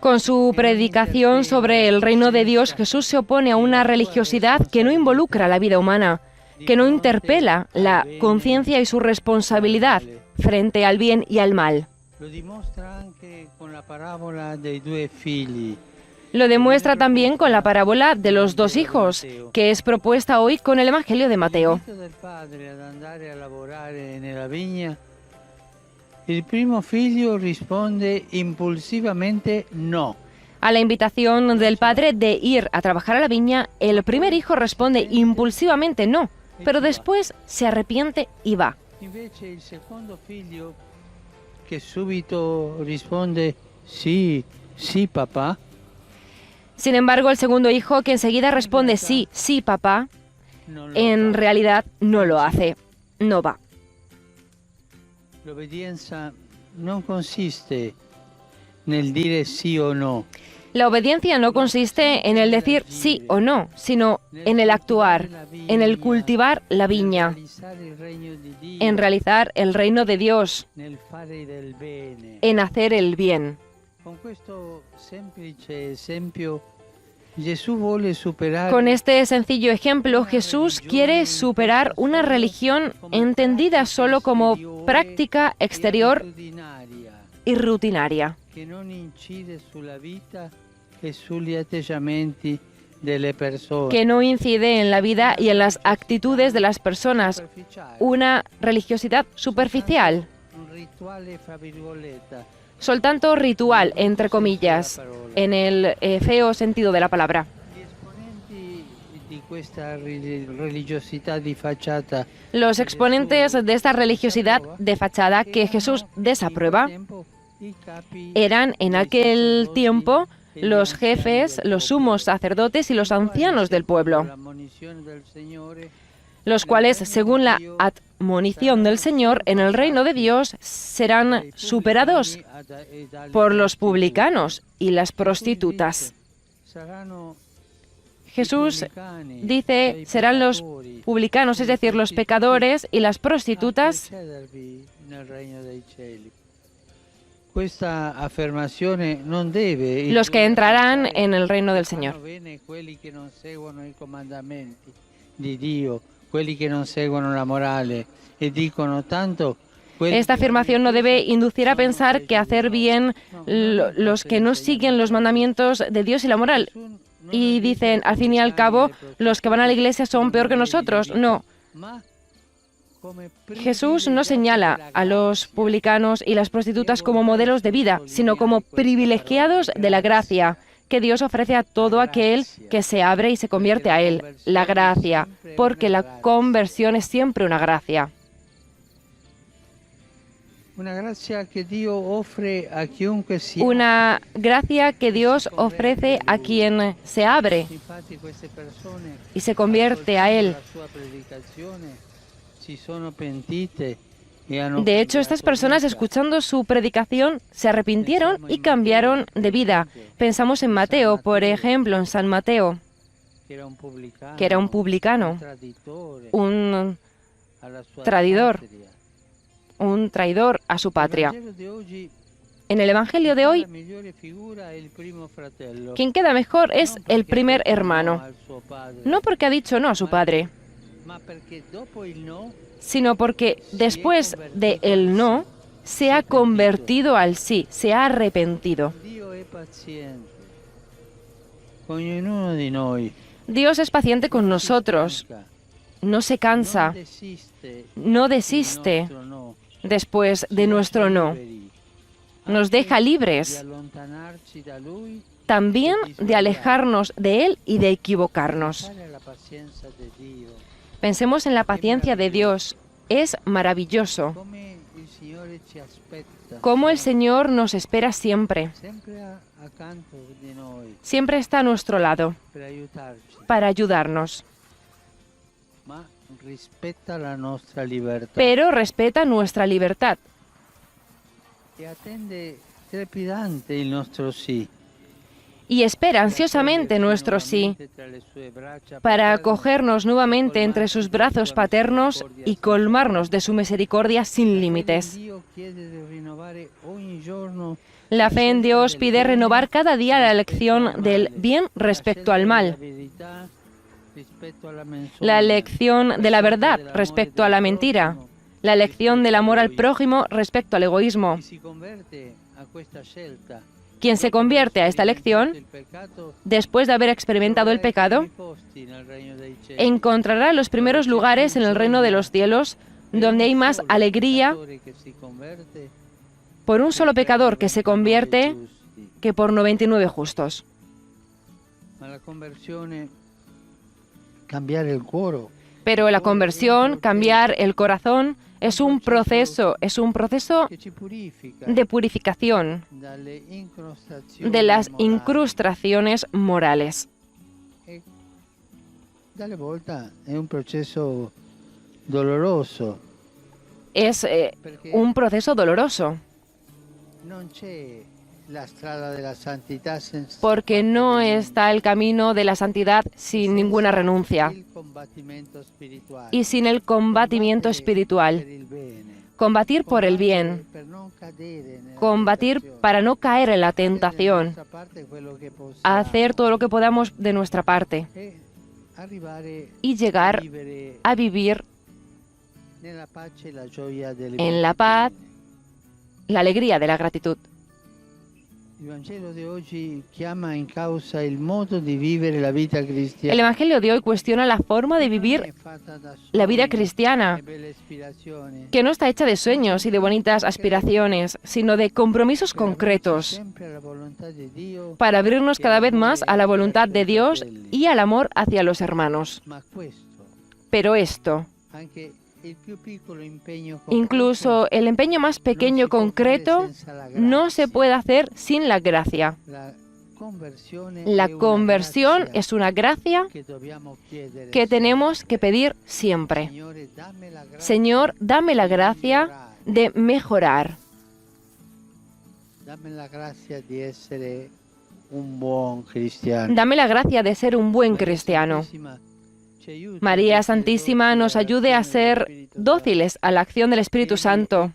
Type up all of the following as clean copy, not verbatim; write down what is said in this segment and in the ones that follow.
Con su predicación sobre el reino de Dios, Jesús se opone a una religiosidad que no involucra la vida humana, que no interpela la conciencia y su responsabilidad frente al bien y al mal. Lo demuestra también con la parábola de los dos hijos, que es propuesta hoy con el Evangelio de Mateo. Il primo figlio risponde impulsivamente no. A la invitación del padre de ir a trabajar a la viña, el primer hijo responde impulsivamente no, pero después se arrepiente y va. Invece il secondo figlio, che subito risponde sì, sì papà. Sin embargo, el segundo hijo, que enseguida responde sí, sí papá, en realidad no lo hace, no va. L'obbedienza non consiste nel dire sì o no. La obediencia no consiste en el decir sí o no, sino en el actuar, en el cultivar la viña, en realizar el reino de Dios, en hacer el bien. Con questo semplice esempio, Gesù vuole superare. Con este sencillo ejemplo, Jesús quiere superar una religión entendida solo como práctica exterior y rutinaria, che non incide sulla vita e sugli atteggiamenti delle persone. que no incide en la vida y en las actitudes de las personas, una religiosidad superficial, Un rituale fra virgolette. soltanto ritual, entre comillas, en el feo sentido de la palabra. Gli esponenti di questa religiosità di facciata. Los exponentes de esta religiosidad de fachada que Jesús desaprueba eran en aquel tiempo los jefes, los sumos sacerdotes y los ancianos del pueblo, los cuales, según la admonición del Señor, en el reino de Dios serán superados por los publicanos y las prostitutas. Jesús dice, serán los publicanos, es decir, los pecadores y las prostitutas, los que entrarán en el reino del Señor. Esta afirmación no debe inducir a pensar que hacer bien los que no siguen los mandamientos de Dios y la moral. Y dicen, al fin y al cabo, los que van a la iglesia son peor que nosotros. No. Jesús no señala a los publicanos y las prostitutas como modelos de vida, sino como privilegiados de la gracia que Dios ofrece a todo aquel que se abre y se convierte a Él. La gracia, porque la conversión es siempre una gracia. Una gracia que Dios ofrece a quien se abre y se convierte a Él. De hecho, estas personas, escuchando su predicación, se arrepintieron y cambiaron de vida. Pensamos en Mateo, por ejemplo, en San Mateo, que era un publicano, un traidor a su patria. En el Evangelio de hoy, quien queda mejor es el primer hermano, no porque ha dicho no a su padre, sino porque después de el no, se ha convertido al sí, se ha arrepentido. Dios es paciente con nosotros, no se cansa, no desiste después de nuestro no. Nos deja libres también de alejarnos de Él y de equivocarnos. Pensemos en la paciencia de Dios. Es maravilloso cómo el Señor nos espera siempre. Siempre está a nuestro lado para ayudarnos. Pero respeta nuestra libertad. Y espera ansiosamente nuestro sí, para acogernos nuevamente entre sus brazos paternos y colmarnos de su misericordia sin límites. La fe en Dios pide renovar cada día la elección del bien respecto al mal, la elección de la verdad respecto a la mentira, la elección del amor al prójimo respecto al egoísmo. Quien se convierte a esta elección, después de haber experimentado el pecado, encontrará los primeros lugares en el reino de los cielos, donde hay más alegría por un solo pecador que se convierte que por 99 justos. Pero la conversión, cambiar el corazón, es un proceso de purificación de las incrustaciones morales. Es un proceso doloroso, porque no está el camino de la santidad sin ninguna renuncia y sin el combatimiento espiritual. Combatir por el bien, combatir para no caer en la tentación, hacer todo lo que podamos de nuestra parte y llegar a vivir en la paz, la alegría de la gratitud. El Evangelio de hoy cuestiona la forma de vivir la vida cristiana, que no está hecha de sueños y de bonitas aspiraciones, sino de compromisos concretos para abrirnos cada vez más a la voluntad de Dios y al amor hacia los hermanos. Pero esto, incluso el empeño más pequeño concreto, no se puede hacer sin la gracia. La conversión es una gracia que tenemos que pedir siempre. Señor, dame la gracia de mejorar. Dame la gracia de ser un buen cristiano. María Santísima nos ayude a ser dóciles a la acción del Espíritu Santo.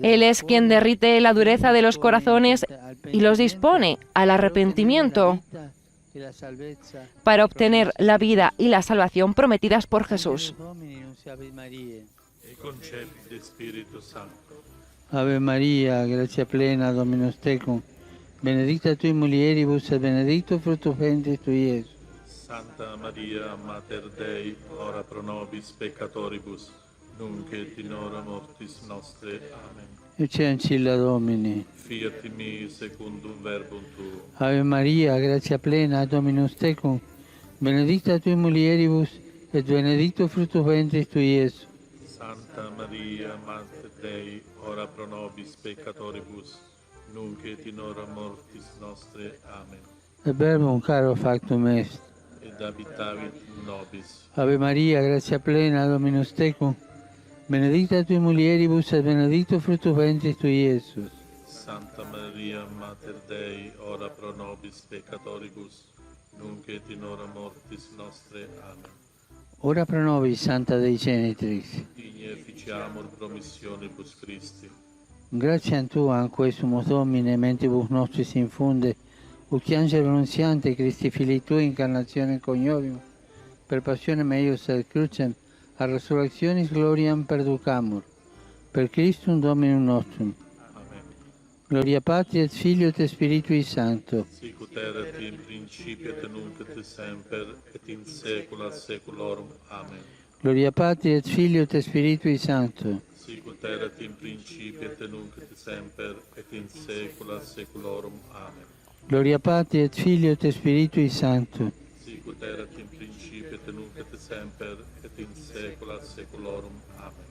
Él es quien derrite la dureza de los corazones y los dispone al arrepentimiento para obtener la vida y la salvación prometidas por Jesús. Ave María, gracia plena, Dominus tecum, benedicta tui mulieribus et benedictus fructus ventris tui, Iesus. Santa Maria, Mater Dei, ora pro nobis peccatoribus, nunc et in hora mortis nostre. Amen. Ecce ancilla Domini. Fiat mi secundum verbum tuum. Ave Maria, gratia plena, Dominus tecum, benedicta tui mulieribus, et benedictus fructus ventris tui, Iesus. Santa Maria, Mater Dei, ora pro nobis peccatoribus, nunc et in hora mortis nostre. Amen. Et verbum caro factum est. Ed habitavit nobis. Ave Maria, gratia plena, Dominus tecum, benedicta tui mulieribus, et benedictus fructus ventris tui, Iesus. Santa Maria, Mater Dei, ora pro nobis peccatoribus, nunc et in hora mortis nostre. Amen. Ora pro nobis, Santa Dei Genitrix. Digne efficiamur promissionibus Christi. Gratiam Tuam, quae sumus Domine, mentibus nostris infunde, ut angelo annunziante Christi Filii Tui incarnationem coniovium, per passionem eius et crucem, a resurrectionis gloriam perducamur. Per Christum Dominum nostrum. Amen. Gloria Patri et Filio et Spiritui Sancto. Sicut erat in principio et nunc et semper et in saecula saeculorum. Amen. Gloria Patri et Filio et Spiritui Sancto. Sicut erat in principio et nunc et semper et in saecula saeculorum. Amen. Gloria Patri et Filio et Spiritui Sancto. Sicut erat in principio et nunc et semper et in saecula saeculorum. Amen.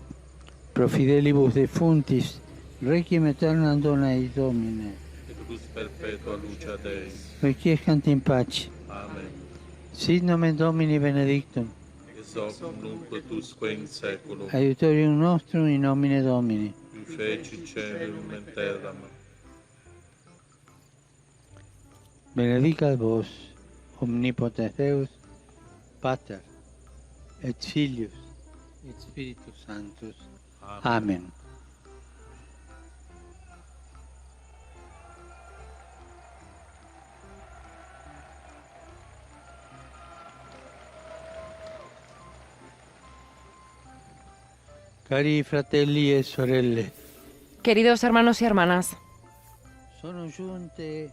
Pro fidelibus defuntis, requiem aeternam dona eis Domine. Et lux perpetua luce Dei. Requiescant in pace. Amen. Sit nomen Domini benedictum. Ex hoc nunc et usque in saeculum. Aiutorium nostrum in nomine Domini. Qui feci caelum et terram. Benedicat vos, omnipotens Deus, Pater, et Filius, et Spiritus Sanctus. Amen. Cari fratelli e sorelle, Queridos hermanos y hermanas, sono giunte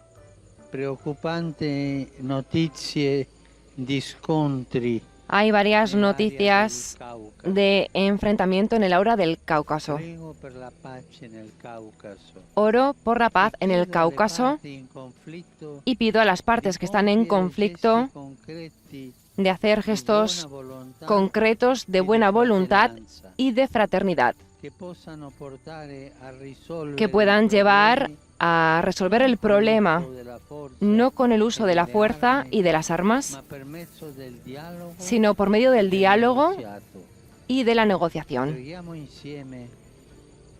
preoccupanti notizie di scontri hay varias nell'area noticias del Caucaso. de enfrentamiento en el aura del Cáucaso. Prego per la pace nel Caucaso. Oro por la paz en el Chiedo alle Cáucaso parti in conflitto y pido a las partes que están en di compiere conflicto gesti concreti de hacer di gestos buona volontà concretos de e di buena voluntad fratellanza, y de fraternidad, che possano portare a risolvere que puedan i llevar problemi a resolver el problema con l'uso della forza no con el e uso de la delle fuerza armi, y de las armas, ma per mezzo del dialogo sino por medio del e del diálogo negoziato. y de la negociación. Preghiamo insieme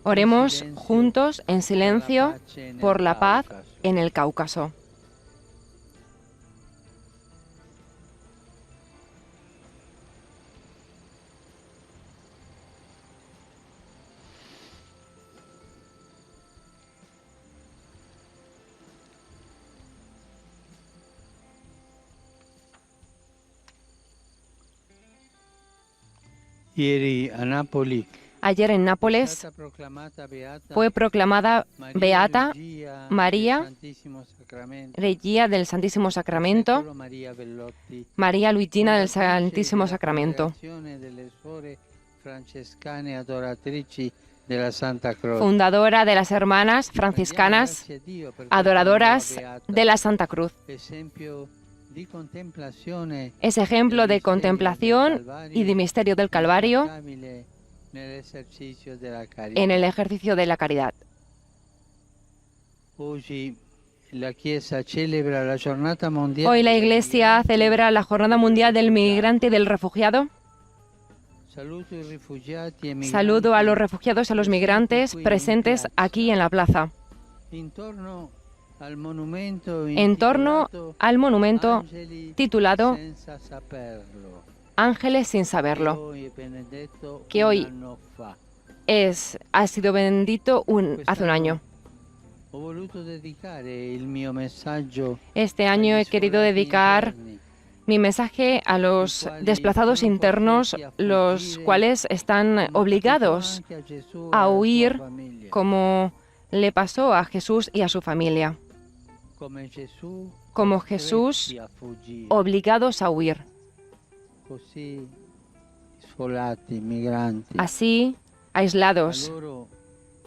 Oremos en silencio juntos en per la silencio pace nel por la paz Caucaso. en el Cáucaso. Ieri a Napoli Ayer en è Nápoles stata proclamata beata fue proclamada beata Regia María, del Santissimo Sacramento, Regia del Santísimo Sacramento, Secolo Maria Bellotti, María Luigina del fondatrice Santísimo della Sacramento, Congregazione delle Suore Francescane Adoratrici della Santa Croce. fundadora de las hermanas franciscanas Grazie a Dio per questa adoradoras nuova beata, de la Santa Cruz. esempio di contemplazione Es ejemplo de contemplación y de misterio del Calvario inattaccabile nell'esercizio della carità. en el ejercicio de la caridad. Oggi la Chiesa celebra la giornata mondiale. Hoy la Iglesia celebra la Jornada Mundial del Migrante y del Refugiado. Saluto i rifugiati e migranti Saludo a los refugiados y a los migrantes presentes aquí en la plaza. intorno al monumento En torno intitolato al monumento Angeli titulado senza saperlo, Ángeles sin saberlo, che è benedetto che un hoy anno fa. ha sido bendito hace un año. Ho voluto dedicare il mio messaggio Este año he agli querido sfollati dedicar interni, mi mensaje a los desplazados internos, los cuales están obligados anche a Gesù e a alla sua huir famiglia. como le pasó a Jesús y a su familia, Come Gesù, como costretti Jesús, a fuggire. obligados a huir. Così sfollati, migranti, Así, aislados, a loro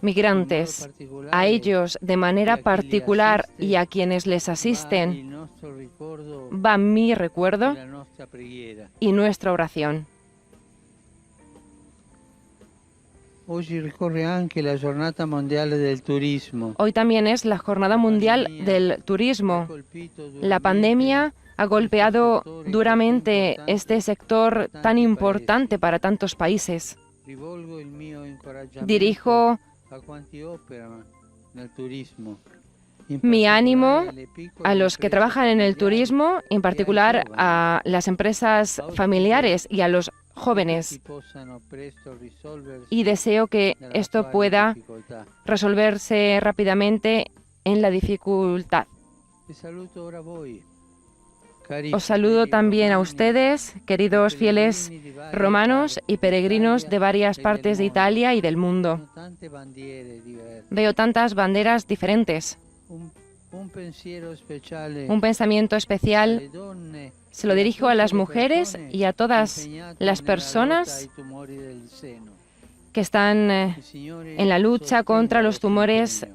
migrantes, a ellos de manera particular y a quienes les va asisten, il nostro ricordo va mi e recuerdo la nostra preghiera. y nuestra oración. Oggi ricorre anche la giornata mondiale del turismo. Hoy también es la Jornada Mundial del Turismo. La pandemia ha golpeado duramente este sector tan importante para tantos países. Rivolgo il mio incoraggiamento Dirijo a quanti operano nel turismo. mi ánimo a los que trabajan en el turismo, en particular a las empresas familiares y a los jóvenes, y deseo que esto pueda resolverse rápidamente en la dificultad. Os saludo también a ustedes, queridos fieles romanos y peregrinos de varias partes de Italia y del mundo. Veo tantas banderas diferentes. Un pensamiento especial se lo dirijo a las mujeres y a todas las personas que están en la lucha contra los tumores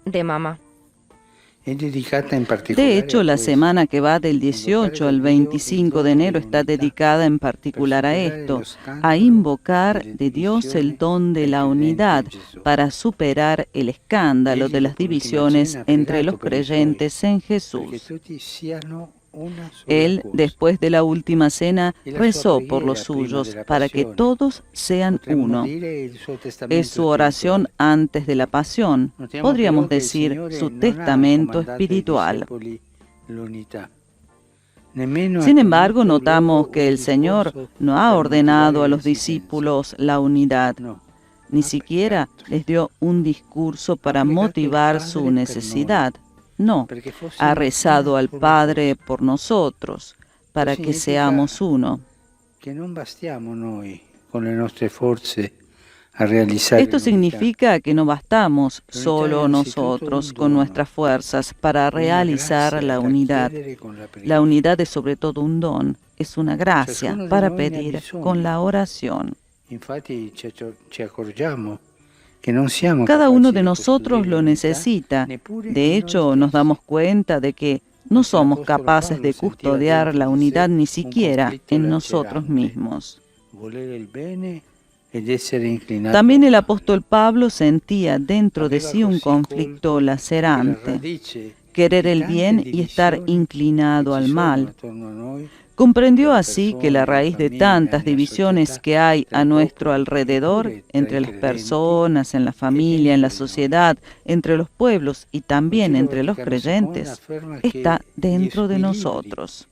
de mama. De hecho, la semana que va del 18 al 25 de enero está dedicada en particular a esto, a invocar de Dios el don de la unidad para superar el escándalo de las divisiones entre los creyentes en Jesús. Él, después de la última cena, rezó por los suyos para que todos sean uno. Es su oración antes de la pasión, podríamos decir su testamento espiritual. Sin embargo, notamos que el Señor no ha ordenado a los discípulos la unidad, ni siquiera les dio un discurso para motivar su necesidad. No, ha rezado al Padre por nosotros, para que seamos uno. Que non bastiamo noi con le nostre forze a realizar. Esto significa que no bastamos solo nosotros con nuestras fuerzas para realizar la unidad. La unidad es sobre todo un don, es una gracia para pedir con la oración. Cada uno de nosotros lo necesita. De hecho, nos damos cuenta de que no somos capaces de custodiar la unidad ni siquiera en nosotros mismos. También el apóstol Pablo sentía dentro de sí un conflicto lacerante, querer el bien y estar inclinado al mal. Comprendió así que la raíz de tantas divisiones que hay a nuestro alrededor, entre las personas, en la familia, en la sociedad, entre los pueblos y también entre los creyentes, está dentro de nosotros.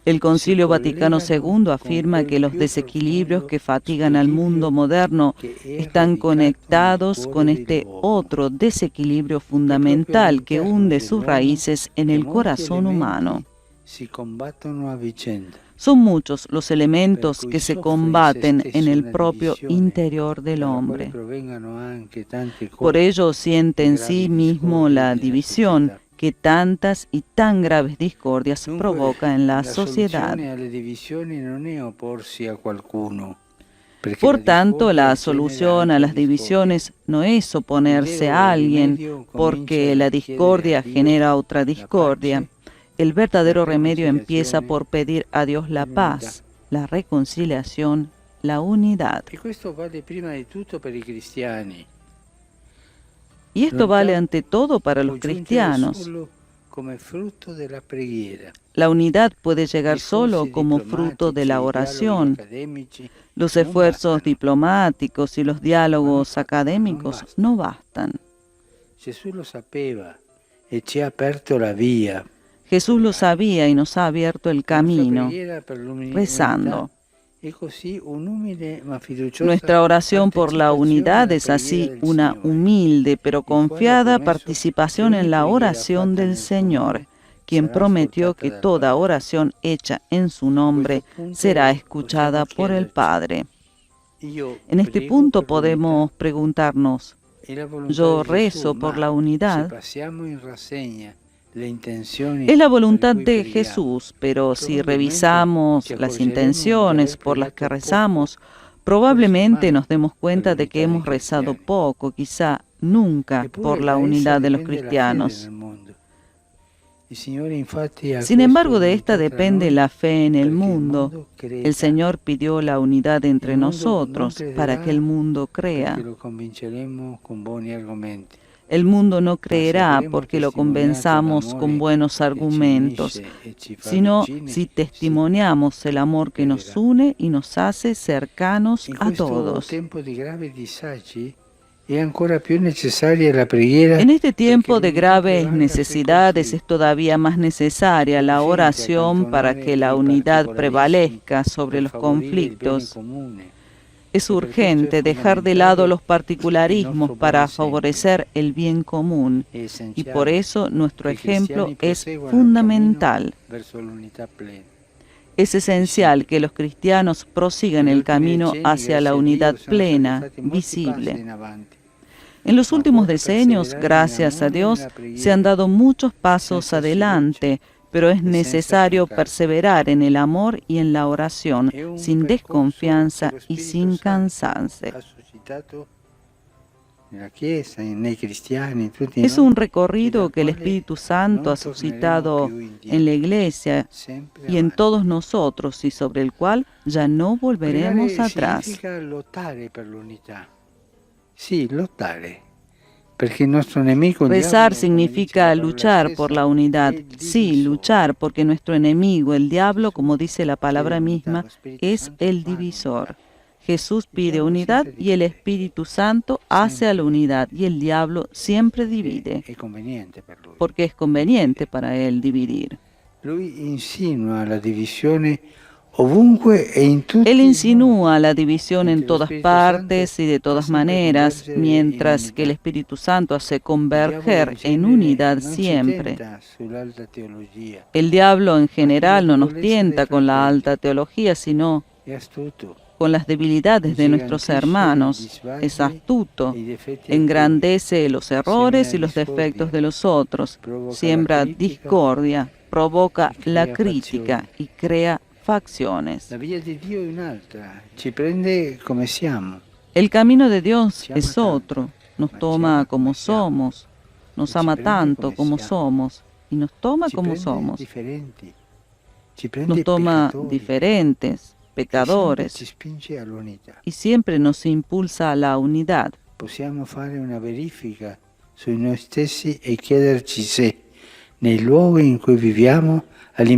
El Concilio Vaticano II afirma que los desequilibrios que fatigan al mundo moderno están conectados con este otro desequilibrio fundamental que hunde sus raíces en el corazón humano. Son muchos los elementos que se combaten en el propio interior del hombre. Por ello siente en sí mismo la división que tantas y tan graves discordias provoca en la sociedad. Por tanto, la solución a las divisiones no es oponerse a alguien, porque la discordia genera otra discordia. El verdadero remedio empieza por pedir a Dios la paz, la reconciliación, la unidad. Y esto vale ante todo para los cristianos. La unidad puede llegar solo como fruto de la oración. Los esfuerzos diplomáticos y los diálogos académicos no bastan. Jesús lo sabía y nos ha abierto el camino, rezando. Nuestra oración por la unidad es así una humilde pero confiada participación en la oración del Señor, quien prometió que toda oración hecha en su nombre será escuchada por el Padre. En este punto podemos preguntarnos, ¿yo rezo por la unidad? Es la voluntad de Jesús, pero si revisamos las intenciones por las que rezamos, probablemente nos demos cuenta de que hemos rezado poco, quizá nunca, por la unidad de los cristianos. Sin embargo, de esta depende la fe en el mundo. El Señor pidió la unidad entre nosotros para que el mundo crea. El mundo no creerá porque lo convenzamos con buenos argumentos, sino si testimoniamos el amor que nos une y nos hace cercanos a todos. En este tiempo de graves necesidades es todavía más necesaria la oración para que la unidad prevalezca sobre los conflictos. Es urgente dejar de lado los particularismos para favorecer el bien común y por eso nuestro ejemplo es fundamental. Es esencial que los cristianos prosigan el camino hacia la unidad plena, visible. En los últimos decenios, gracias a Dios, se han dado muchos pasos adelante, pero es necesario perseverar en el amor y en la oración, sin desconfianza y sin cansarse. Es un recorrido que el Espíritu Santo ha suscitado en la Iglesia y en todos nosotros y sobre el cual ya no volveremos atrás. Sí, lottare. Rezar significa luchar por la unidad. Sí, luchar, porque nuestro enemigo, el diablo, como dice la palabra misma, es el divisor. Jesús pide unidad y el Espíritu Santo hace a la unidad y el diablo siempre divide, porque es conveniente para él dividir. Él insinúa la división en todas partes y de todas maneras, mientras que el Espíritu Santo hace converger en unidad siempre. El diablo en general no nos tienta con la alta teología, sino con las debilidades de nuestros hermanos, es astuto, engrandece los errores y los defectos de los otros, siembra discordia, provoca la crítica y crea facciones. La via di Dio è un'altra, ci prende come siamo. El camino de Dios es otro, nos toma como somos, nos ama tanto como somos y nos toma como somos. Nos toma diferentes, pecadores, y siempre nos impulsa a la unidad. Possiamo fare una verifica su noi stessi e chiederci se nei luoghi in cui viviamo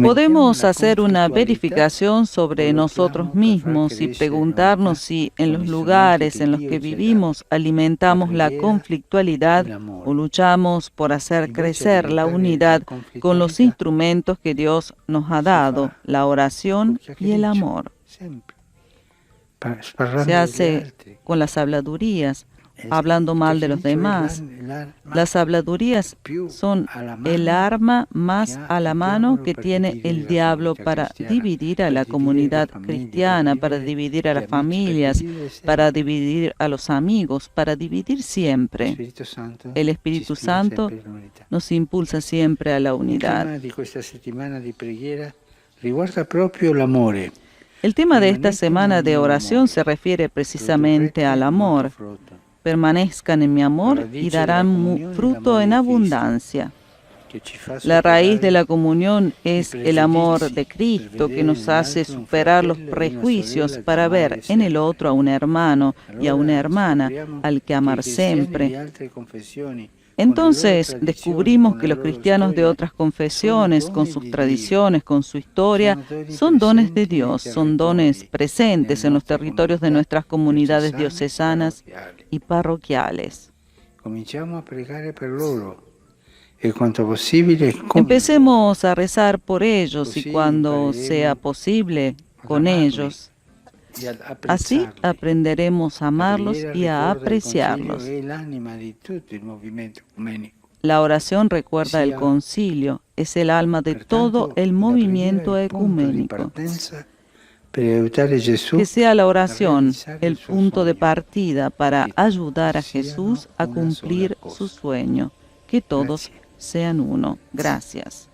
Podemos hacer una verificación sobre nosotros mismos y preguntarnos si en los lugares en los que vivimos alimentamos la conflictualidad o luchamos por hacer crecer la unidad con los instrumentos que Dios nos ha dado, la oración y el amor. Se hace con las habladurías, hablando mal de los demás. Las habladurías son el arma más a la mano que tiene el diablo para dividir a la comunidad cristiana, para dividir a las familias, para dividir a los amigos, para dividir siempre. El Espíritu Santo nos impulsa siempre a la unidad. El tema de esta semana de oración se refiere precisamente al amor. Permanezcan en mi amor y darán fruto en abundancia. La raíz de la comunión es el amor de Cristo, que nos hace superar los prejuicios para ver en el otro a un hermano y a una hermana al que amar siempre. Entonces descubrimos que los cristianos de otras confesiones, con sus tradiciones, con su historia, son dones de Dios, son dones presentes en los territorios de nuestras comunidades diocesanas y parroquiales. Empecemos a rezar por ellos y cuando sea posible con ellos. Así aprenderemos a amarlos y a apreciarlos. La oración recuerda el concilio, es el alma de todo el movimiento ecuménico. Que sea la oración el punto de partida para ayudar a Jesús a cumplir su sueño. Que todos sean uno. Gracias.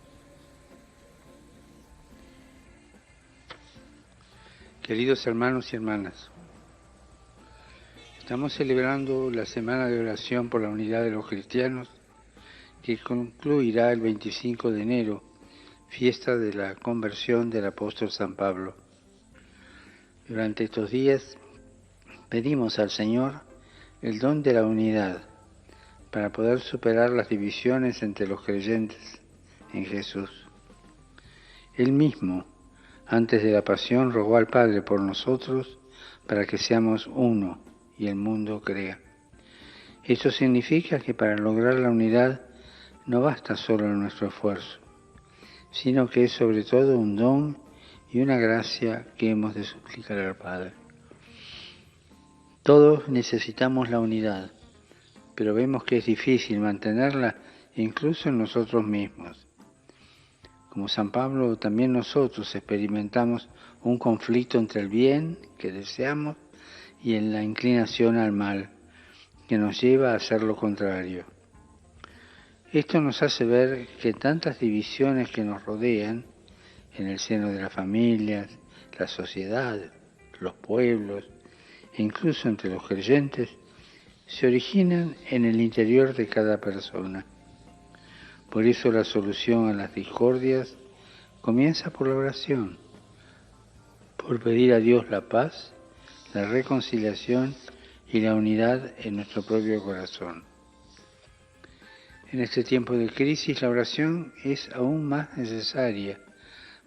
Queridos hermanos y hermanas, estamos celebrando la Semana de Oración por la Unidad de los Cristianos, que concluirá el 25 de enero, fiesta de la conversión del apóstol San Pablo. Durante estos días pedimos al Señor el don de la unidad para poder superar las divisiones entre los creyentes en Jesús. Él mismo, antes de la pasión, rogó al Padre por nosotros para que seamos uno y el mundo crea. Esto significa que para lograr la unidad no basta solo nuestro esfuerzo, sino que es sobre todo un don y una gracia que hemos de suplicar al Padre. Todos necesitamos la unidad, pero vemos que es difícil mantenerla incluso en nosotros mismos. Como San Pablo, también nosotros experimentamos un conflicto entre el bien que deseamos y en la inclinación al mal, que nos lleva a hacer lo contrario. Esto nos hace ver que tantas divisiones que nos rodean, en el seno de las familias, la sociedad, los pueblos, e incluso entre los creyentes, se originan en el interior de cada persona. Por eso la solución a las discordias comienza por la oración, por pedir a Dios la paz, la reconciliación y la unidad en nuestro propio corazón. En este tiempo de crisis la oración es aún más necesaria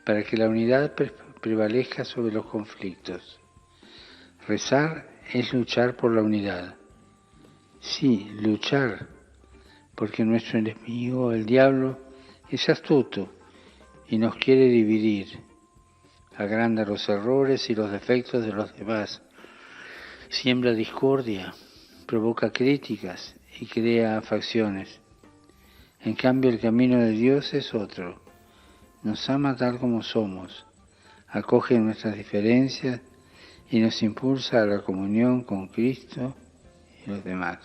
para que la unidad prevalezca sobre los conflictos. Rezar es luchar por la unidad. Sí, luchar, porque nuestro enemigo, el diablo, es astuto y nos quiere dividir, agranda los errores y los defectos de los demás, siembra discordia, provoca críticas y crea facciones. En cambio, el camino de Dios es otro. Nos ama tal como somos, acoge nuestras diferencias y nos impulsa a la comunión con Cristo y los demás.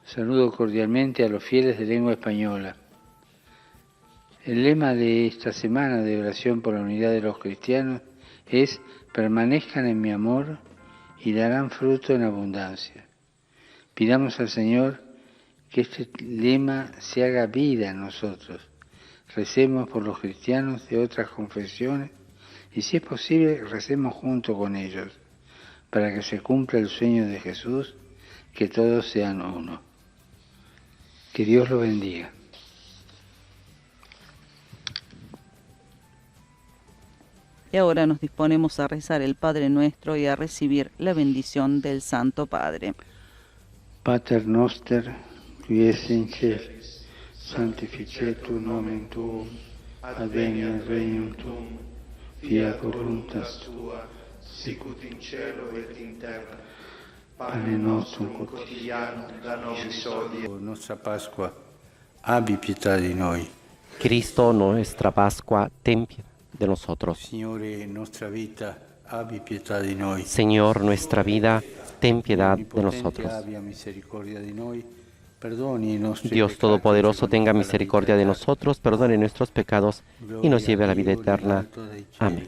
Saludo cordialmente a los fieles de lengua española. El lema de esta semana de oración por la unidad de los cristianos es: permanezcan en mi amor y darán fruto en abundancia. Pidamos al Señor que este lema se haga vida en nosotros. Recemos por los cristianos de otras confesiones y, si es posible, recemos junto con ellos para que se cumpla el sueño de Jesús, que todos sean uno. Que Dios los bendiga. Y ahora nos disponemos a rezar el Padre Nuestro y a recibir la bendición del Santo Padre. Pater noster, qui es in celis, sanctificetur nomen tuum, adveniat regnum tuum, fiat voluntas tua, sicut in cielo et in terra. Pane nostrum quotidiano da nobis hodie. Nostra Pasqua, abbi pietà di noi. Cristo, nuestra Pascua, ten piedad de nosotros. Signore, nostra vita, abbi pietà di noi. Señor, nuestra vida, ten piedad de nosotros. Dios Todopoderoso, tenga misericordia de nosotros, perdone nuestros pecados y nos lleve a la vida eterna. Amén.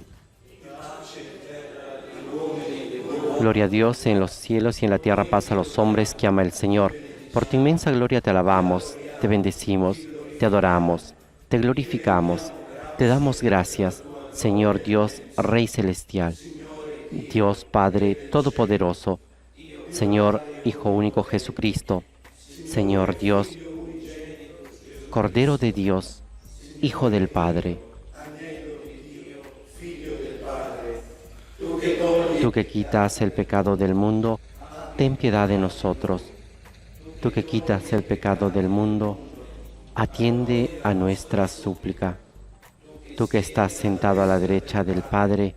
Gloria a Dios en los cielos y en la tierra paz a los hombres que ama el Señor. Por tu inmensa gloria te alabamos, te bendecimos, te adoramos, te glorificamos, te damos gracias, Señor Dios, Rey Celestial, Dios Padre Todopoderoso, Señor Hijo único Jesucristo, Señor Dios, Cordero de Dios, Hijo del Padre. Tú que quitas el pecado del mundo, ten piedad de nosotros. Tú que quitas el pecado del mundo, atiende a nuestra súplica. Tú que estás sentado a la derecha del Padre,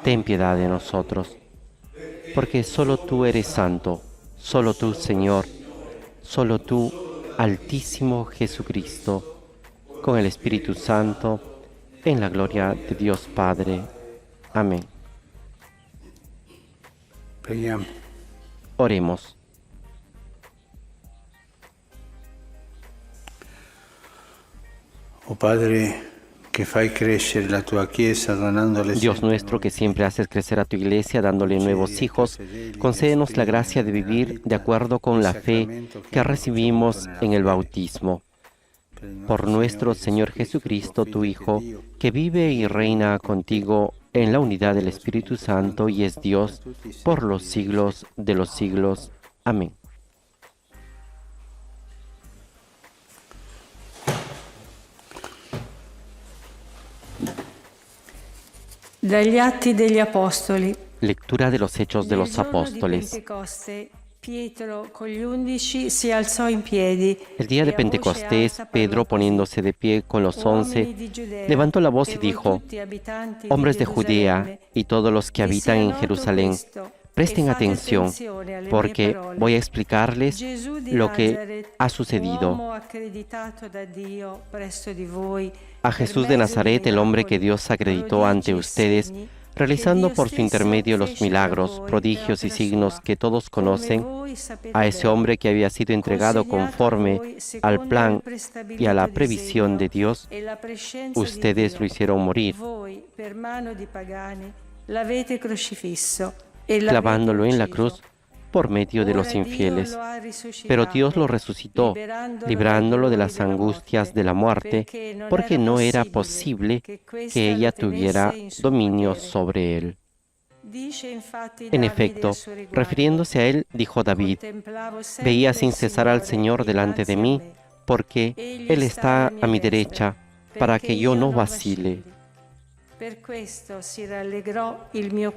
ten piedad de nosotros. Porque solo tú eres santo, solo tú, Señor, solo tú, Altísimo Jesucristo, con el Espíritu Santo, en la gloria de Dios Padre. Amén. Oremos. Oh Padre, que fai crescere la tua Chiesa donándole. Dios nuestro, que siempre haces crecer a tu Iglesia dándole nuevos hijos, concédenos la gracia de vivir de acuerdo con la fe que recibimos en el bautismo. Por nuestro Señor Jesucristo, tu Hijo, que vive y reina contigo en la unidad del Espíritu Santo y es Dios por los siglos de los siglos. Amén. Dagli Atti degli Apostoli. Lectura de los Hechos de los Apóstoles. El día de Pentecostés, Pedro, poniéndose de pie con los 11, levantó la voz y dijo: hombres de Judea y todos los que habitan en Jerusalén, presten atención, porque voy a explicarles lo que ha sucedido. A Jesús de Nazaret, el hombre que Dios acreditó ante ustedes, realizando por su intermedio los milagros, prodigios y signos que todos conocen, a ese hombre que había sido entregado conforme al plan y a la previsión de Dios, ustedes lo hicieron morir, clavándolo en la cruz por medio de los infieles. Pero Dios lo resucitó, librándolo de las angustias de la muerte, porque no era posible que ella tuviera dominio sobre él. En efecto, refiriéndose a él, dijo David: veía sin cesar al Señor delante de mí, porque Él está a mi derecha, para que yo no vacile.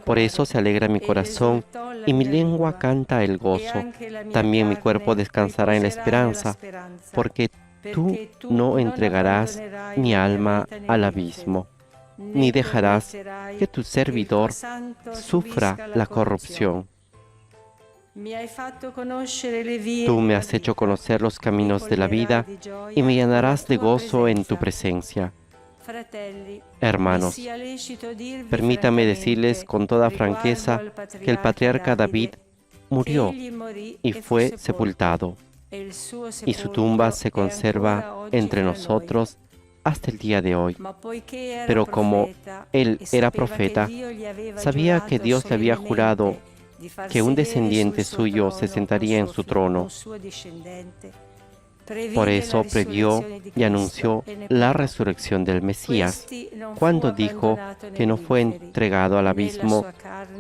Por eso se alegra mi corazón y mi lengua canta el gozo. También mi cuerpo descansará en la esperanza, porque tú no entregarás mi alma al abismo, ni dejarás que tu servidor sufra la corrupción. Tú me has hecho conocer los caminos de la vida y me llenarás de gozo en tu presencia. Hermanos, permítame decirles con toda franqueza que el patriarca David murió y fue sepultado, y su tumba se conserva entre nosotros hasta el día de hoy. Pero como él era profeta, sabía que Dios le había jurado que un descendiente suyo se sentaría en su trono. Por eso previó y anunció la resurrección del Mesías, cuando dijo que no fue entregado al abismo,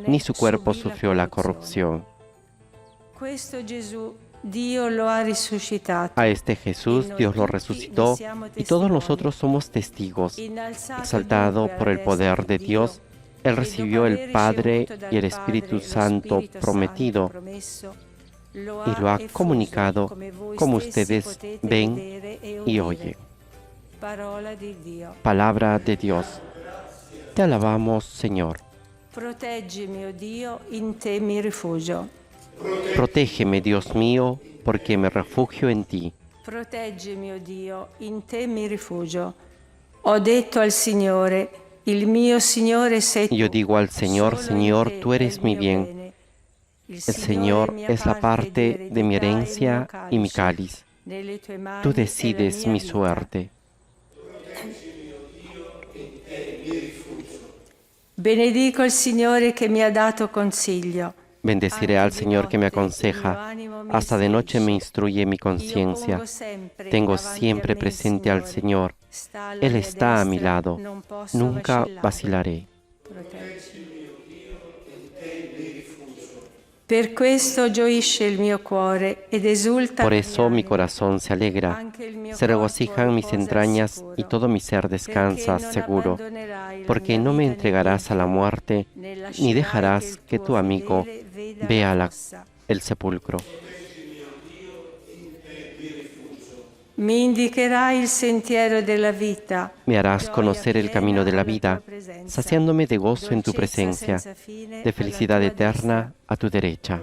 ni su cuerpo sufrió la corrupción. A este Jesús Dios lo resucitó y todos nosotros somos testigos. Exaltado por el poder de Dios, Él recibió el Padre y el Espíritu Santo prometido y lo ha comunicado como ustedes ven y oyen. Palabra de Dios. Te alabamos, Señor. Protégeme, Dios mío, porque me refugio en ti. Proteggimi, o Dio, in te mi rifugio. Ho detto al Signore, il mio Signore sei tu. Yo digo al Señor, Señor, tú eres mi bien. El Señor es la parte de mi herencia y mi cáliz. Tú decides mi suerte. Benedico il Signore che mi ha dato consiglio. Bendeciré al Señor que me aconseja. Hasta de noche me instruye mi conciencia. Tengo siempre presente al Señor. Él está a mi lado. Nunca vacilaré. Per questo gioisce il mio cuore ed esulta. Por eso mi corazón se alegra, se regocijan mis entrañas y todo mi ser descansa seguro, porque no me entregarás a la muerte, ni dejarás que tu amigo vea el sepulcro. Mi indicherai il sentiero della vita. Me harás conocer el camino de la vida, saciándome de gozo en tu presencia, de felicidad eterna a tu derecha.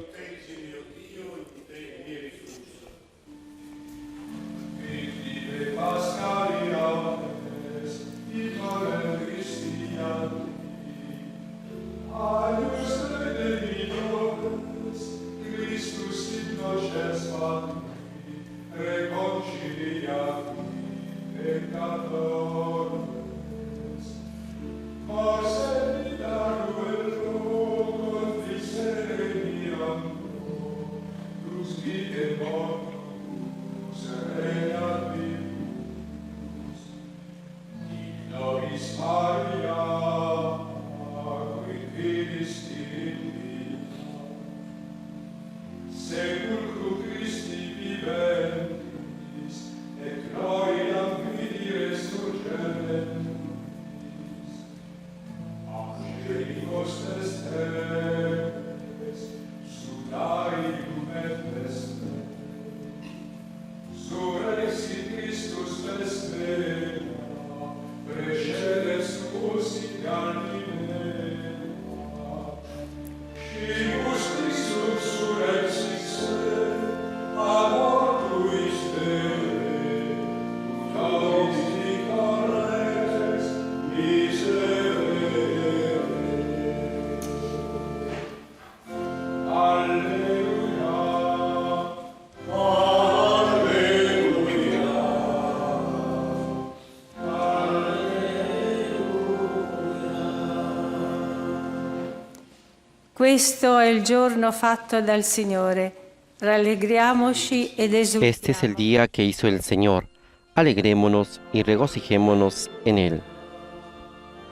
Questo è il giorno fatto dal Signore. Rallegriamoci ed esultiamo. Este es el día que hizo el Señor. Alegrémonos y regocijémonos en él.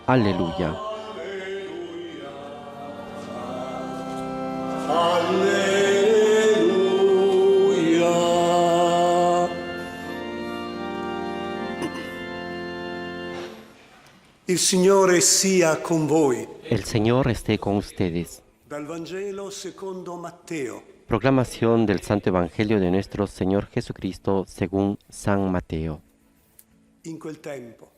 Aleluya. Il Signore sia con voi. El Señor esté con ustedes. Dal Vangelo secondo Matteo. Proclamación del Santo Evangelio de nuestro Señor Jesucristo según San Mateo. In quel tempo,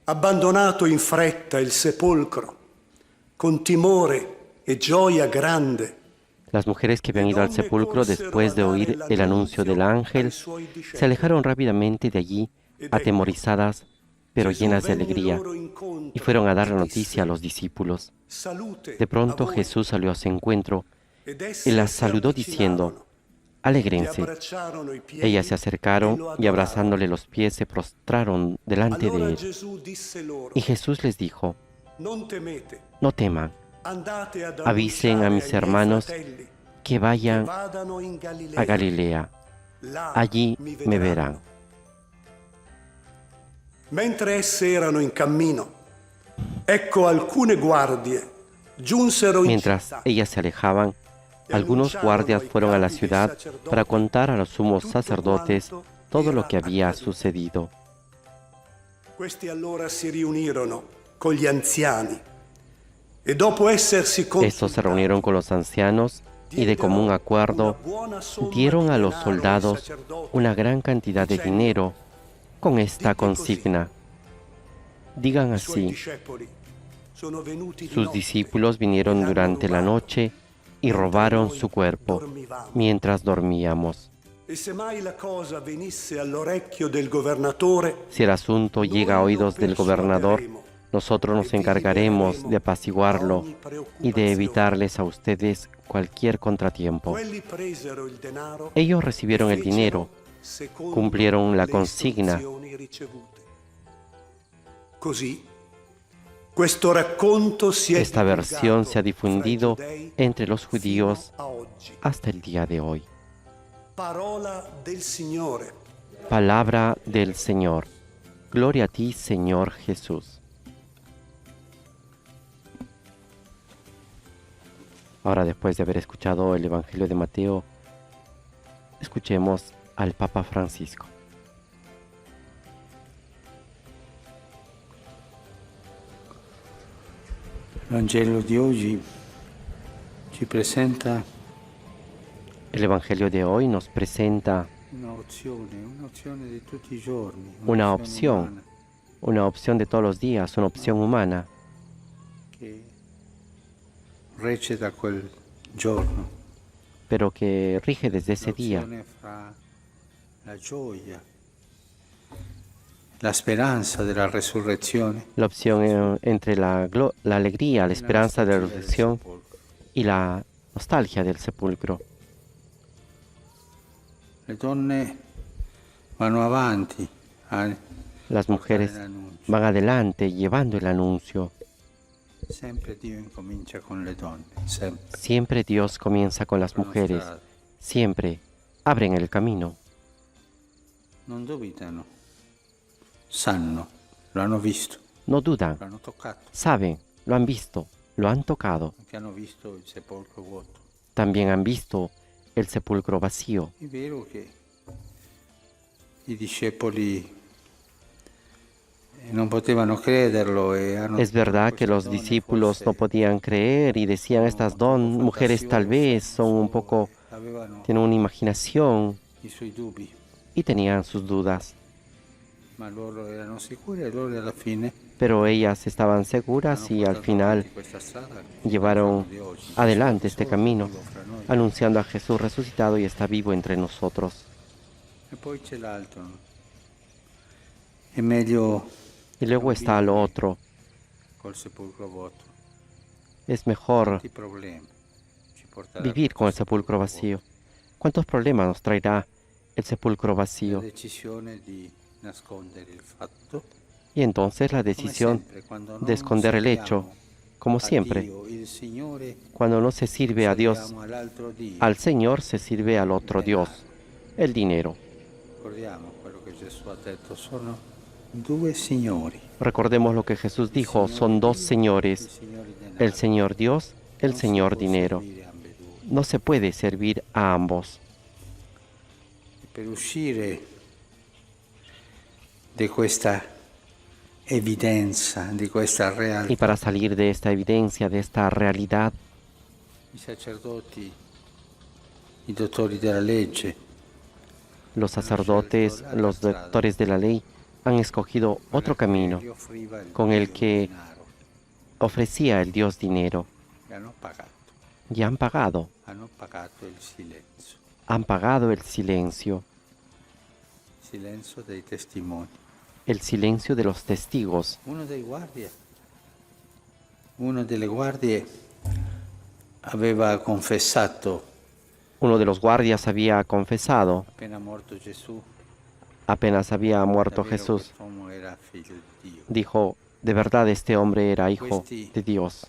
abbandonato in fretta il sepolcro, con timore e gioia grande, Las mujeres que habían ido al sepulcro después de oír el anuncio del ángel se alejaron rápidamente de allí, atemorizadas, pero llenas de alegría, y fueron a dar la noticia a los discípulos. De pronto Jesús salió a su encuentro y las saludó diciendo: «Alégrense». Ellas se acercaron y abrazándole los pies se prostraron delante de él. Y Jesús les dijo: «No teman, avisen a mis hermanos que vayan a Galilea, allí me verán». Mentre esse erano in cammino, ecco alcune guardie giunsero in Mientras città. ellas se alejaban, algunos guardias fueron a la ciudad para contar a los sumos sacerdotes todo lo que había sucedido. Questi allora si riunirono con gli anziani e dopo essersi Estos se reunieron con los ancianos y de común acuerdo dieron a los soldados una gran cantidad de dinero con esta consigna: digan así, sus discípulos vinieron durante la noche y robaron su cuerpo mientras dormíamos. Si el asunto llega a oídos del gobernador, nosotros nos encargaremos de apaciguarlo y de evitarles a ustedes cualquier contratiempo. Ellos recibieron el dinero, cumplieron la consigna. Esta versión se ha difundido entre los judíos hasta el día de hoy. Palabra del Señor. Gloria a ti, Señor Jesús. Ahora, después de haber escuchado el Evangelio de Mateo, escuchemos al Papa Francisco. El Evangelio de hoy nos presenta una opción de todos los días, una opción humana pero que rige desde ese día. La speranza della resurrezione. La opción entre la alegría, la esperanza de la resurrección y la nostalgia del sepulcro. Le donne vanno avanti. Las mujeres van adelante llevando el anuncio. Sempre Dio incomincia con le donne, sempre. Siempre Dios comienza con las mujeres. Siempre abren el camino. Non dubitano. Sanno, lo hanno visto. No dudan, Lo hanno toccato. saben, lo han visto, lo han tocado. Anche hanno visto il sepolcro vuoto. También han visto el sepulcro vacío. È vero che i discepoli non potevano crederlo e hanno. Es verdad que los discípulos no podían creer y decían: estas dos mujeres tal vez son un poco, tienen una imaginación, I suoi dubbi, y tenían sus dudas. ma loro erano sicuri e loro alla fine Pero ellas estaban seguras y al final questa strada llevaron adelante este camino, anunciando a Jesús resucitado y está vivo entre nosotros. e poi c'è l'altro. No? È meglio Y luego está lo otro. col sepolcro vuoto. Es mejor Tanti problemi ci porterà vivir con el sepulcro vacío. ¿Cuántos problemas nos traerá el sepulcro la vacío? decisione di nascondere il fatto. Y entonces la decisión de esconder el hecho, como siempre, cuando no se sirve a Dios, al Señor se sirve al otro Dios, el dinero. Recordemos lo que Jesús dijo: son dos señores, el Señor Dios, el Señor dinero. No se puede servir a ambos. Per uscire di questa evidenza, di questa Y realtà, para salir de esta evidencia, de esta realidad, i sacerdoti, i dottori della legge, los sacerdotes, los doctores de la ley, han escogido otro camino con el que ofrecía el Dios dinero. Y han pagado il silenzio, han pagado el silencio, silenzio dei testimoni. el silencio de los testigos. Uno delle guardie aveva confessato Uno de los guardias había confesado, appena morto Gesù, apenas había muerto davvero Jesús, quest'uomo era figlio di Dio. dijo, de verdad este hombre era hijo de Dios.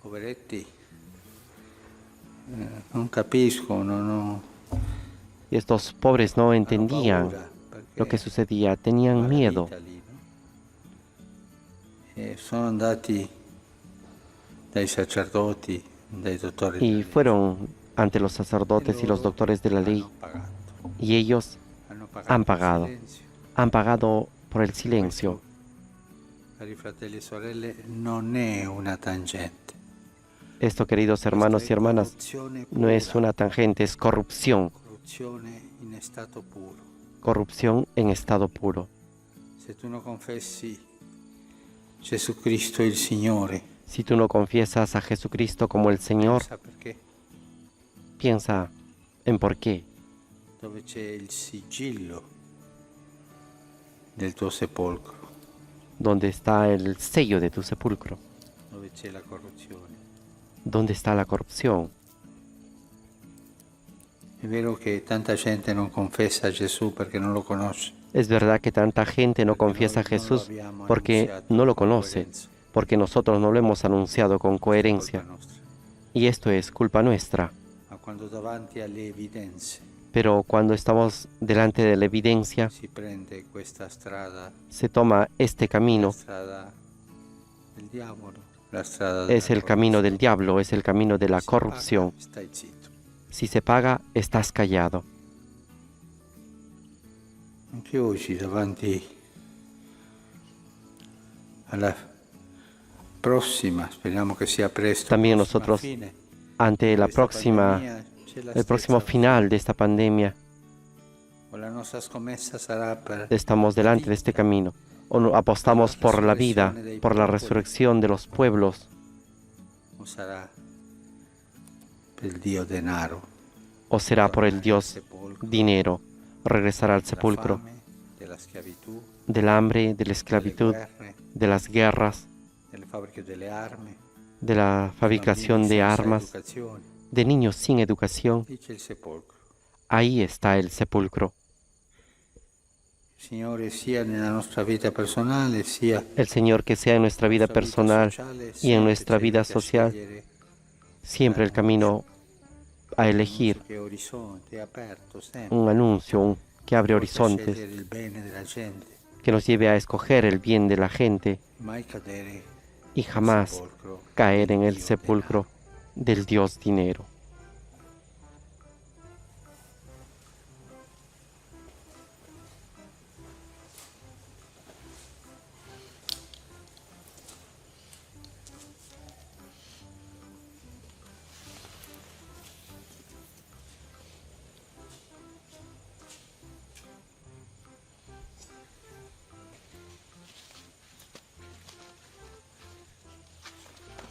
Poveretti non capiscono, no, Y estos pobres no hanno entendían paura, perché lo que sucedía, tenían va la miedo. vita lì, no? E sono andati dai sacerdoti, dai dottori della Y legge, fueron ante los sacerdotes y los doctores de la ley, hanno pagato. y ellos Hanno han il pagado. silenzio. Han pagado por el silencio. Cari fratelli e sorelle, non è una tangente. Esto, queridos hermanos y hermanas, Corruzione no es pura, una tangente, es corrupción. corruzione in stato puro. Corrupción en estado puro. Se tu non confessi Gesù Cristo il Signore, Si tú no confiesas a Jesucristo como el Señor, sa perché? piensa en por qué. Dove c'è il sigillo del tuo sepolcro, ¿Dónde está el sello de tu sepulcro? dove c'è la corruzione. ¿Dónde está la corrupción? È vero che tanta gente non confessa Gesù perché non lo conosce. Es verdad que tanta gente no confiesa a Jesús porque no lo conoce, porque nosotros no lo hemos anunciado con coherencia. Y esto es culpa nuestra. Ma quando davanti alle evidenze Pero cuando estamos delante de la evidencia, si prende questa strada, se toma este la camino. strada del diavolo, la strada Es della el camino del corruzione. diablo, es el camino de la Si paga, corrupción. stai zitto. Si se paga, estás callado. Anche oggi davanti alla prossima, speriamo che sia presto, También prossima nosotros, fine, ante la questa próxima, pandemia, c'è la el próximo stessa final de esta pandemia, o la nostra scommessa sarà per estamos delante de este camino. O no, apostamos por la vida, por la resurrección de los pueblos, o sarà per il Dio denaro, o será por el Dios sepolcro, dinero, regresar al della sepulcro, fame, della schiavitù, del hambre, de la delle esclavitud, guerre, de las guerras, delle fabbriche delle armi, de la fabricación bambini de senza armas, educazione. de niños sin educación. Lì c'è il sepolcro. Ahí está el sepulcro. Signore, sia nella nostra vita personale, sia El Señor, que sea en nuestra vida nostra personal sociale, y en sempre nuestra ci vida aiuti a social, scegliere siempre el camino a elegir che orizzonte è aperto sempre, un anuncio que abre porta a horizontes, scegliere il bene della gente, que nos lleve a escoger el bien de la gente mai cadere y nel jamás sepolcro caer en el del Dio sepulcro del Dios dinero.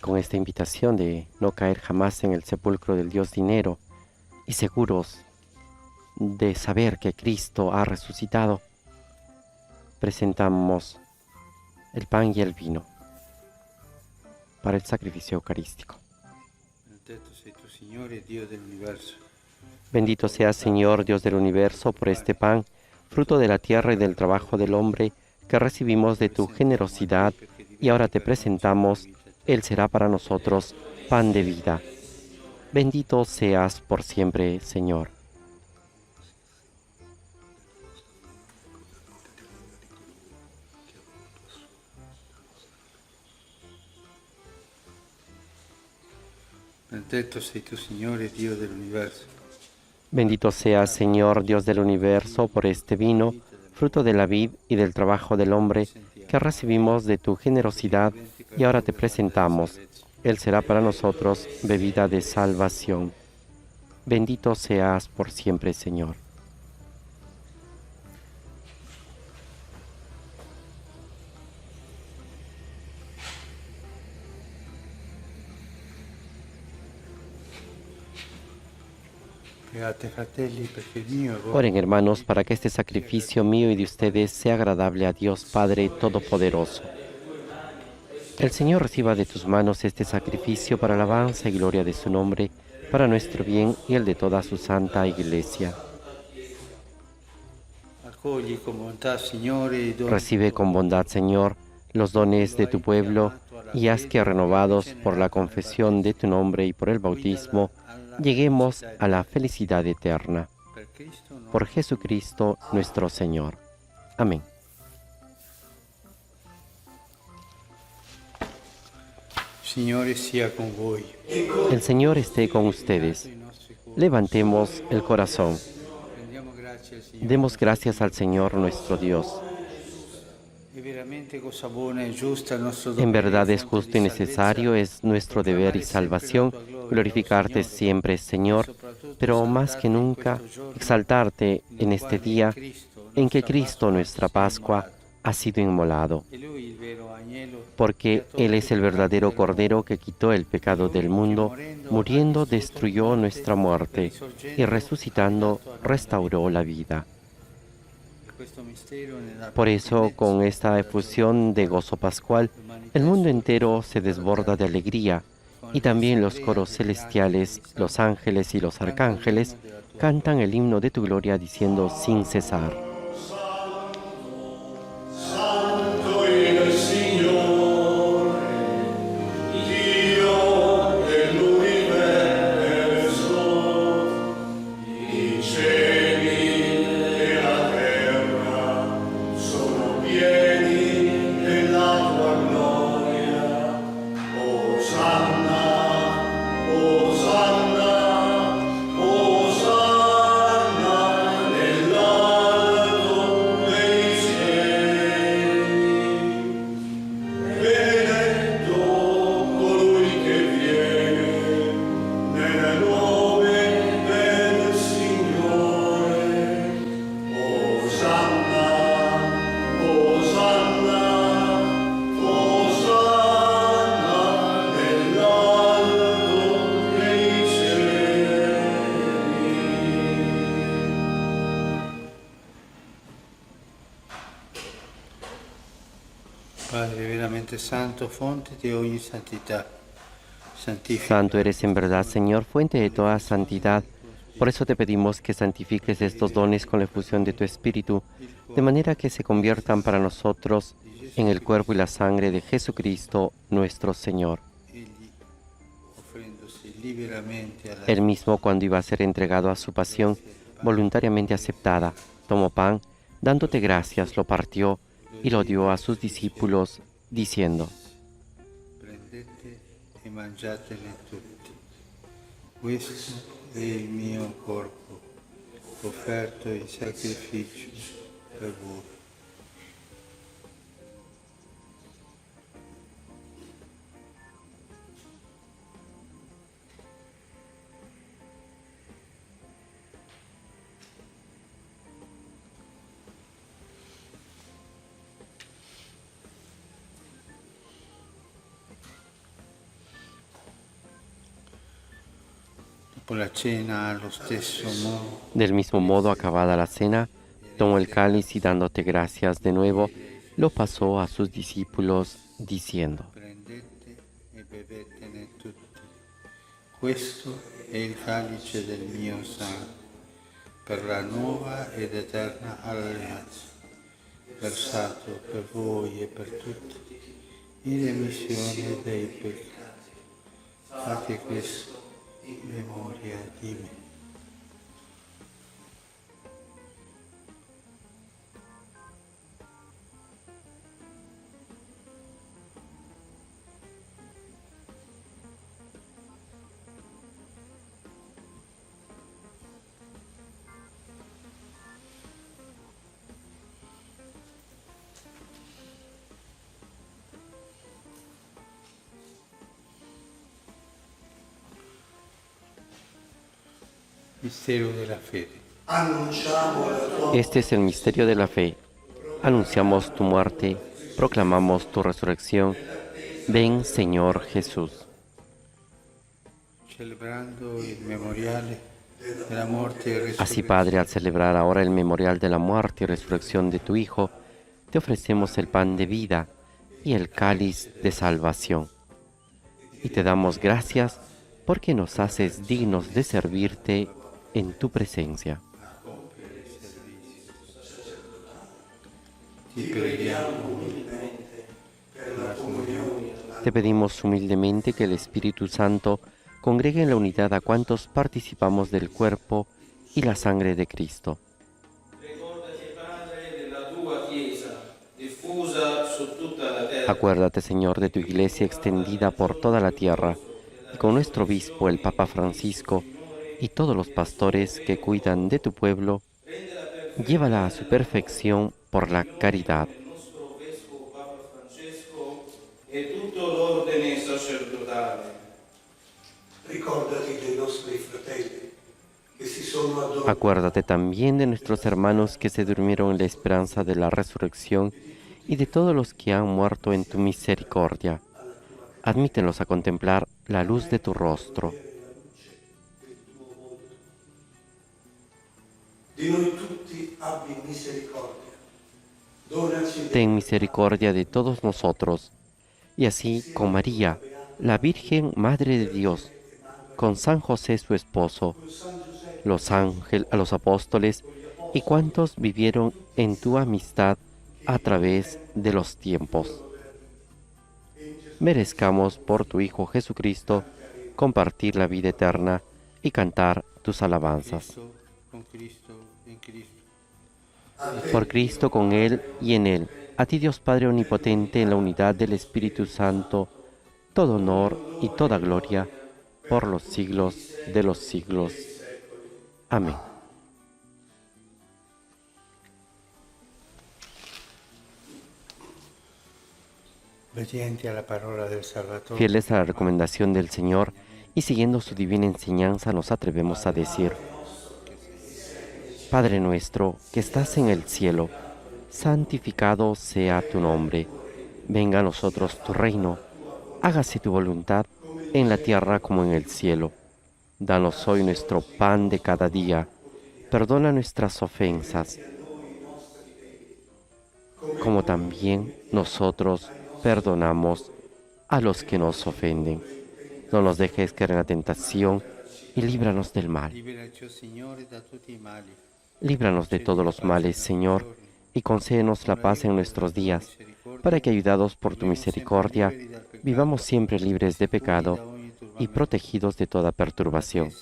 Con esta invitación de no caer jamás en el sepulcro del Dios dinero y seguros de saber que Cristo ha resucitado, presentamos el pan y el vino para el sacrificio eucarístico. Benedetto sei tu, Signore, Dio dell'universo. Bendito seas, Señor, Dios del universo, por este pan, fruto de la tierra y del trabajo del hombre, que recibimos de tu generosidad, y ahora te presentamos. Él será para nosotros pan de vida. Bendito seas por siempre, Señor. Benedetto sei tu, Signore, Dio dell'universo. Bendito seas, Señor, Dios del universo, por este vino, fruto de la vid y del trabajo del hombre, que recibimos de tu generosidad, y ahora te presentamos. Él será para nosotros bebida de salvación. Bendito seas por siempre, Señor. Oren, hermanos, para que este sacrificio mío y de ustedes sea agradable a Dios Padre Todopoderoso. El Señor reciba de tus manos este sacrificio para alabanza y gloria de su nombre, para nuestro bien y el de toda su santa Iglesia. Recibe con bondad, Señor, los dones de tu pueblo y haz que, renovados por la confesión de tu nombre y por el bautismo, lleguemos a la felicidad eterna. Por Jesucristo nuestro Señor. Amén. El Señor esté con ustedes. Levantemos el corazón. Demos gracias al Señor nuestro Dios. En verdad es justo y necesario, es nuestro deber y salvación glorificarte siempre, Señor, pero más que nunca exaltarte en este día en que Cristo, nuestra Pascua, ha sido inmolado, porque Él es el verdadero Cordero que quitó el pecado del mundo, muriendo destruyó nuestra muerte y resucitando restauró la vida. Por eso, con esta efusión de gozo pascual, el mundo entero se desborda de alegría, y también los coros celestiales, los ángeles y los arcángeles cantan el himno de tu gloria diciendo sin cesar: Santo eres en verdad, Señor, fuente de toda santidad. Por eso te pedimos que santifiques estos dones con la efusión de tu Espíritu, de manera que se conviertan para nosotros en el cuerpo y la sangre de Jesucristo, nuestro Señor. Él mismo, cuando iba a ser entregado a su pasión, voluntariamente aceptada, tomó pan, dándote gracias, lo partió y lo dio a sus discípulos, diciendo: Prendete e mangiatene tutti. Questo è il mio corpo, offerto in sacrificio per voi. Del mismo modo, acabada la cena, tomó el cáliz y dándote gracias de nuevo, lo pasó a sus discípulos, diciendo: Prendete e bevetene tutti. Questo è il calice del mio sangue, per la nuova ed eterna alleanza, versato per voi e per tutti, in remissione dei peccati. Fate questo in memoria di me. Misterio della fede. Este es el misterio de la fe. Anunciamos tu muerte, proclamamos tu resurrección. Ven, Señor Jesús. Celebrando il memoriale de la muerte y resurrección. Así, Padre, al celebrar ahora el memorial de la muerte y resurrección de tu Hijo, te ofrecemos el pan de vida y el cáliz de salvación. Y te damos gracias porque nos haces dignos de servirte en tu presencia. Te pedimos humildemente que el Espíritu Santo congregue en la unidad a cuantos participamos del cuerpo y la sangre de Cristo. Acuérdate, Señor, de tu Iglesia extendida por toda la tierra, y con nuestro obispo, el Papa Francisco, y todos los pastores que cuidan de tu pueblo, llévala a su perfección por la caridad. Acuérdate también de nuestros hermanos que se durmieron en la esperanza de la resurrección y de todos los que han muerto en tu misericordia. Admítelos a contemplar la luz de tu rostro. Ten misericordia de todos nosotros, y así con María, la Virgen Madre de Dios, con San José su esposo, los ángeles, a los apóstoles y cuantos vivieron en tu amistad a través de los tiempos. Merezcamos por tu Hijo Jesucristo compartir la vida eterna y cantar tus alabanzas. Por Cristo, con Él y en Él, a ti Dios Padre Omnipotente, en la unidad del Espíritu Santo, todo honor y toda gloria por los siglos de los siglos. Amén. Fieles a la recomendación del Señor y siguiendo su divina enseñanza, nos atrevemos a decir: Padre nuestro que estás en el cielo, santificado sea tu nombre. Venga a nosotros tu reino. Hágase tu voluntad en la tierra como en el cielo. Danos hoy nuestro pan de cada día. Perdona nuestras ofensas, como también nosotros perdonamos a los que nos ofenden. No nos dejes caer en la tentación y líbranos del mal. Líbranos de todos los males, Señor, y concédenos la paz en nuestros días, para que, ayudados por tu misericordia, vivamos siempre libres de pecado y protegidos de toda perturbación,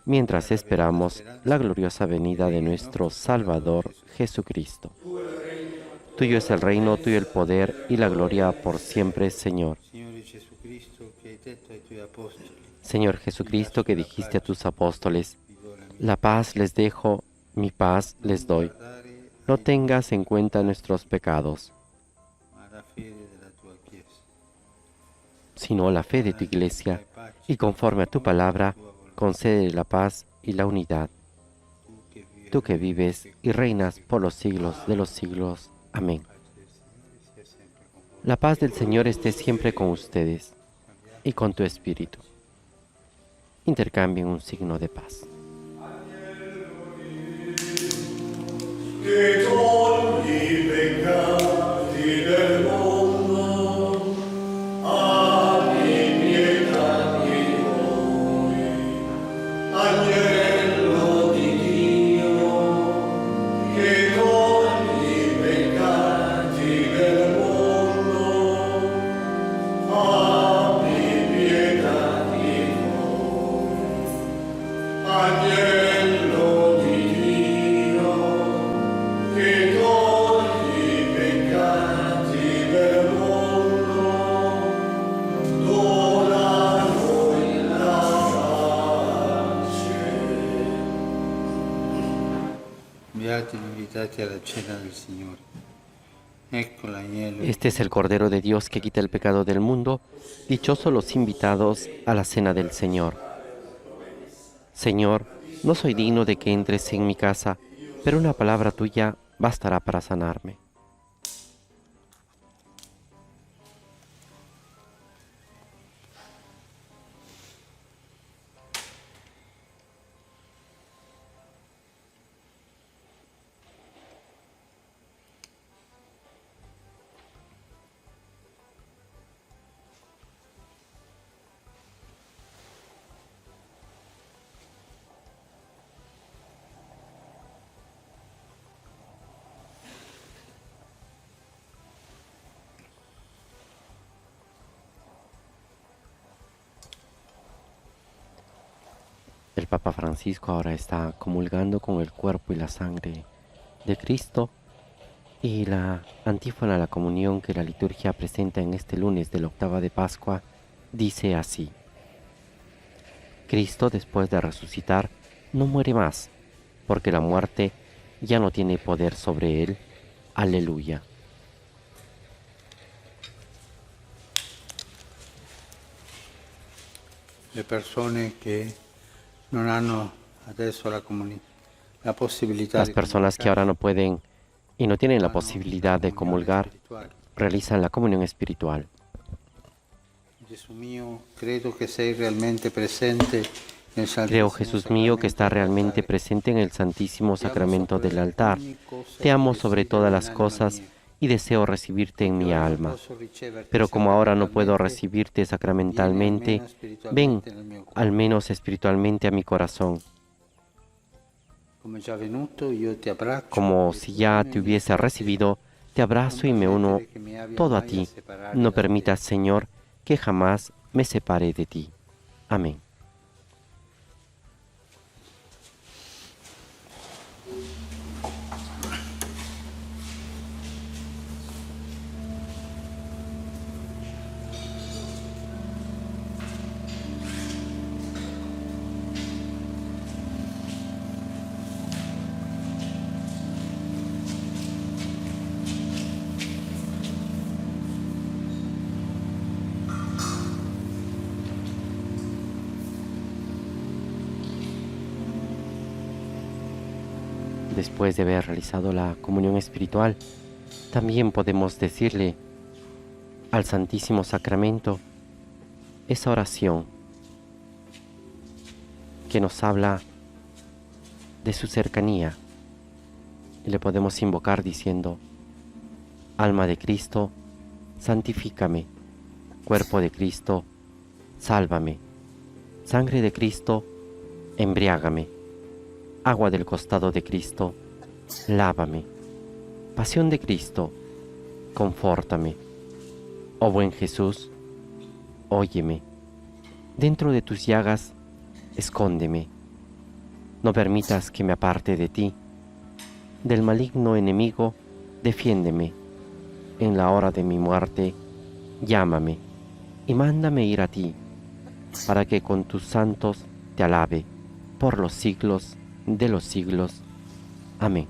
mientras esperamos la gloriosa venida de nuestro Salvador Jesucristo. Tuyo es el reino, tuyo el poder y la gloria por siempre, Señor. Señor Jesucristo, que dijiste a tus apóstoles: la paz les dejo, mi paz les doy. No tengas en cuenta nuestros pecados, sino la fe de tu Iglesia, y conforme a tu palabra, concede la paz y la unidad. Tú que vives y reinas por los siglos de los siglos. Amén. La paz del Señor esté siempre con ustedes y con tu espíritu. Intercambien un signo de paz. Che togli i peccati del mondo, abbi pietà di noi. Agnello di Dio, che togli i peccati del mondo, abbi pietà di noi. Agnello di Dio, che togli i peccati del mondo, dona a noi la pace. Beati gli invitati alla cena del Signore. Ecco l'agnello. Este es el Cordero de Dios que quita el pecado del mundo. Dichosos los invitados a la cena del Señor. Señor, no soy digno de que entres en mi casa, pero una palabra tuya bastará para sanarme. Papa Francisco ahora está comulgando con el cuerpo y la sangre de Cristo, y la antífona de la comunión que la liturgia presenta en este lunes de la octava de Pascua dice así: Cristo, después de resucitar, no muere más, porque la muerte ya no tiene poder sobre él. Aleluya. Le persone che non hanno adesso la possibilità Las personas que ahora no pueden y no tienen la posibilidad de comulgar, realizan la comunión espiritual. Gesù mio, credo che sei realmente presente nel Creo, Jesús mío, que está realmente presente en el Santísimo Sacramento del altar. Te amo sobre todas las cosas y deseo recibirte en mi alma. Pero como ahora no puedo recibirte sacramentalmente, ven al menos espiritualmente a mi corazón. Como si ya te hubiese recibido, te abrazo y me uno todo a ti. No permitas, Señor, que jamás me separe de ti. Amén. Después de haber realizado la comunión espiritual, también podemos decirle al Santísimo Sacramento esa oración que nos habla de su cercanía, y le podemos invocar diciendo: alma de Cristo, santifícame; cuerpo de Cristo, sálvame; sangre de Cristo, embriágame; agua del costado de Cristo, lávame; pasión de Cristo, confórtame. Oh buen Jesús, óyeme; dentro de tus llagas, escóndeme. No permitas que me aparte de ti. Del maligno enemigo, defiéndeme. En la hora de mi muerte, llámame y mándame ir a ti, para que con tus santos te alabe por los siglos de los siglos. Amén.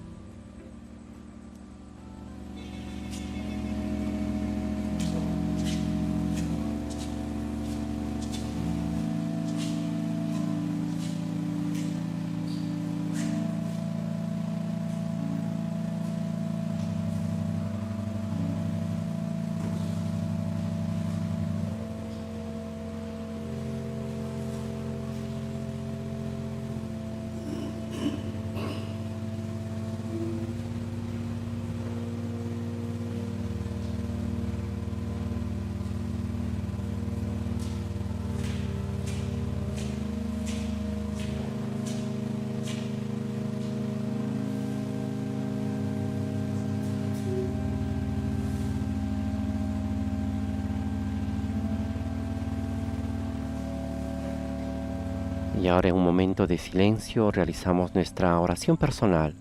Y ahora, en un momento de silencio, realizamos nuestra oración personal,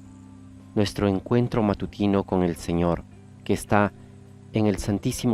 nuestro encuentro matutino con el Señor, que está en el Santísimo